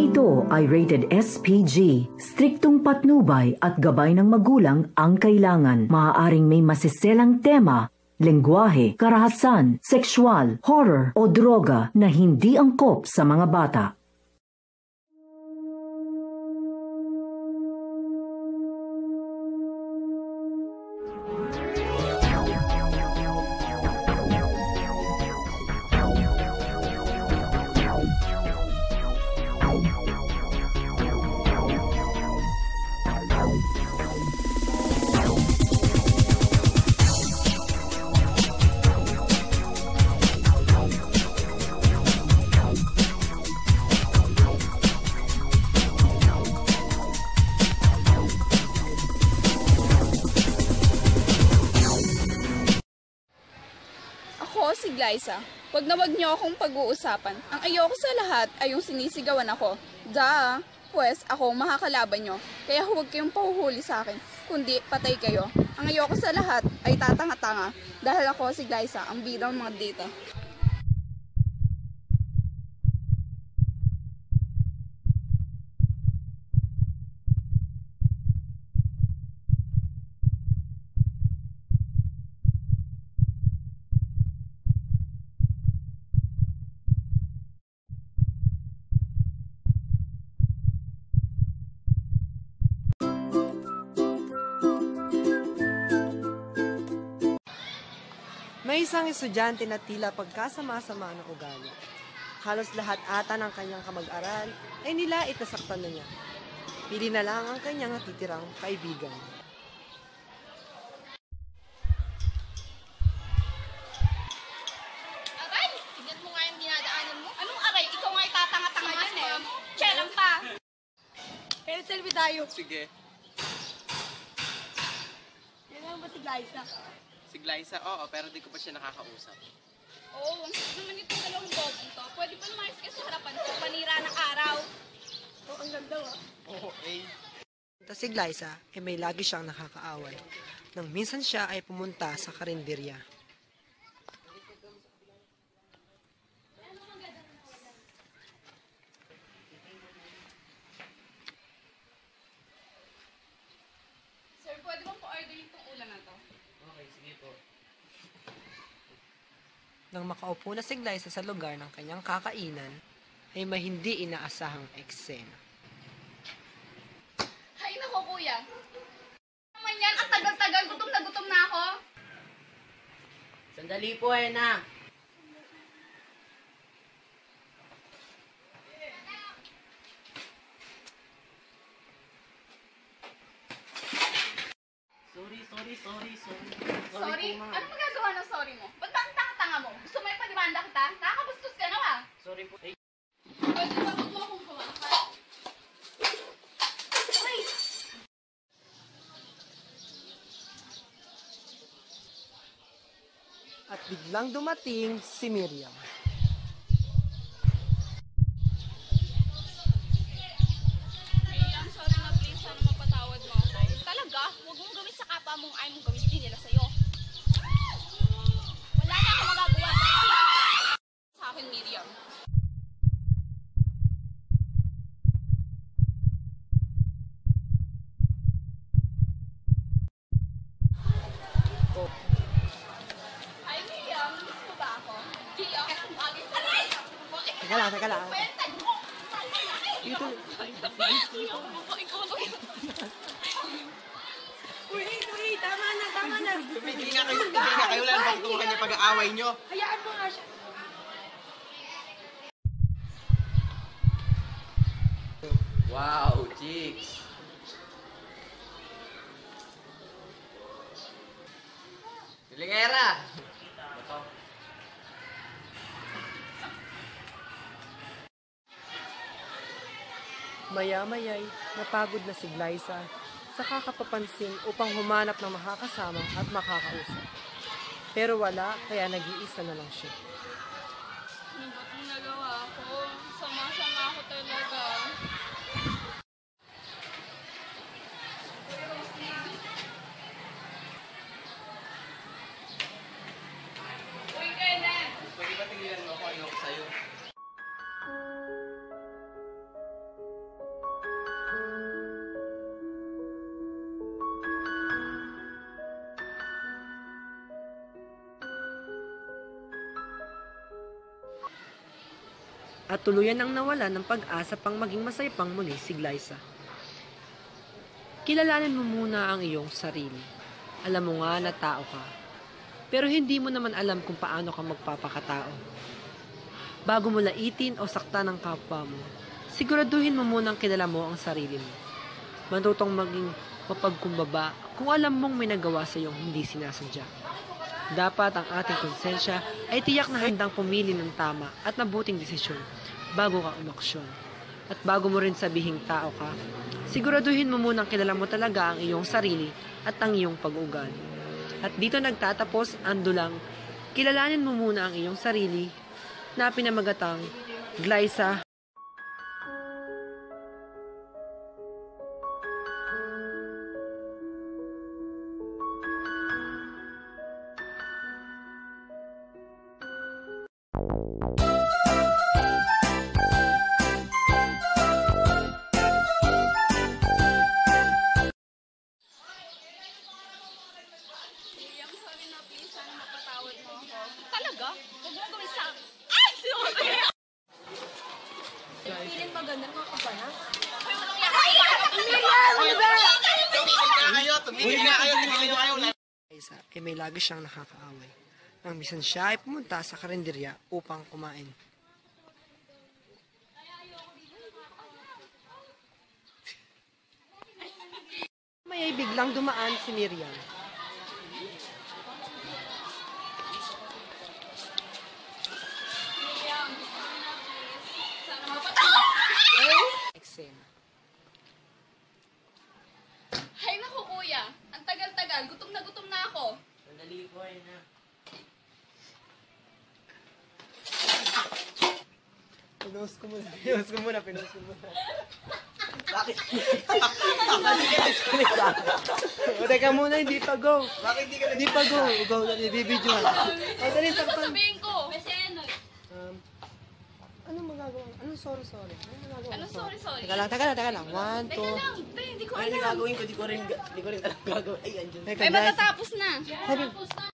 ito ay rated SPG. Striktong patnubay at gabay ng magulang ang kailangan. Maaaring may masiselang tema, lengguwahe, karahasan, sexual, horror o droga na hindi angkop sa mga bata. Si Glyza, wag na wag niyo akong pag-uusapan. Ang ayoko sa lahat ay yung sinisigawan ako. Pues ako makakalaban niyo. Kaya huwag kayong pahuhuli sa akin, kundi patay kayo. Ang ayoko sa lahat ay tatanga-tanga. Dahil ako si Glyza, ang bidang mga dito. May isang estudyante na tila pagkasama-sama ng ugali. Halos lahat ata ng kanyang kamag-aral ay nilait na saktan na niya. Pili na lang ang kanyang natitirang kaibigan. Aray! Tignan mo nga yung dinadaanan mo. Anong aray? Ikaw nga itatanga-tanga yan eh. Chelang pa! Kaya selfie tayo. Sige. Yan lang ba si Glyza? Si Glyza, oo, pero di ko pa siya nakakausap. Oo, ang sakit naman itong dalawang bobong to. Pwede pa lumayas ka sa harapan ko, panira ng araw. Oo, ang ganda ah. Oo, eh. Si Glyza ay may lagi siyang nakakaaway. Nang minsan siya ay pumunta sa karinderya. Sir, pwede bang pa-order itong ulam na to? Okay, sige po. Nang makaupo na si Glyza sa lugar ng kanyang kakainan, ay may hindi inaasahang eksena. Hay nako kuya. Naman yan, ang tagal-tagal, gutom na ako. Sandali po, na. Sorry. Sorry? Po, ma'am. Ano magagawa ng sorry mo? Ba't ba ang tanga-tanga mo? Gusto mo yung padimanda kita? Nakakabustos ka na ba? Sorry po. Eh, Pwede ba mo akong hawakan? Uy! At biglang dumating si Miriam. Miriam, sorry na please. Sana mapatawad mo ako. Talaga? Huwag mong gawin sa kapwa mong ayaw mong gawin din nila sa'yo. Wala na akong magagawa. Sa akin, Miriam. Hi, Miriam. Miss mo ba ako? Hindi ako. Aray! Teka lang. Kwenta mo! Dito. Uy, tama na. Tumigil nga kayo lang. Bakit kung kanya pag-aaway nyo? Hayaan mo nga siya. Wow, chicks. Silingera! Maya-maya'y napagod na si Glyza sa kakapapansin upang humanap ng makakasama at makakausap. Pero wala, kaya nag-iisa na lang siya. Ano ba't mo nagawa ko? Sama-sama ako talaga. Uy, Kenneth! Pwede ba tigilan mo ako? Ayoko sa'yo. at tuluyan ang nawala ng pag-asa pang maging masaya pang muli si Glyza. Kilalanin mo muna ang iyong sarili. Alam mo nga na tao ka, pero hindi mo naman alam kung paano ka magpapakatao. Bago mo laitin o saktan ang kapwa mo, siguraduhin mo munang kilala mo ang sarili mo. Matutong maging mapagkumbaba kung alam mong may nagawa sa iyong hindi sinasadya. Dapat ang ating konsensya ay tiyak na handang pumili ng tama at mabuting desisyon bago ka umaksyon. At bago mo rin sabihing tao ka, siguraduhin mo munang kilala mo talaga ang iyong sarili at ang iyong pag-ugali. At dito nagtatapos ang dulang, kilalanin mo muna ang iyong sarili na pinamagatang Glyza. William, sorry na please. Sana mapatawad mo ako. Talaga? Huwag mo gawin sa akin. Ay! Sino ka kaya? Feeling maganda ka pa na? Ay, walang yan! Tumigil na kayo. Glyza ay may lagi siyang nakakaaway. Nang misan siya ay pumunta sa karinderya upang kumain. May ay biglang dumaan si Miriam. William, sorry na please. Sana mapatawad. Eksena. Hay naku kuya, ang tagal-tagal, gutom na ako. Sandali po, na. Pinost ko muna. Bakit? O, teka muna, hindi pa go. Bakit di ka Hindi pa go. Go, bibidyo. O, dali, Ano sakpan. sasabihin ko? Meseno. Anong magagawa? Anong sorry? Anong magagawa? Ano sorry? Teka lang. 1, 2. Teka lang, hindi ko Ano alam. gagawin ko? Di ko rin alam gagawin. Ay, andyan. Teka, Ay, guys. matatapos na. Sabi,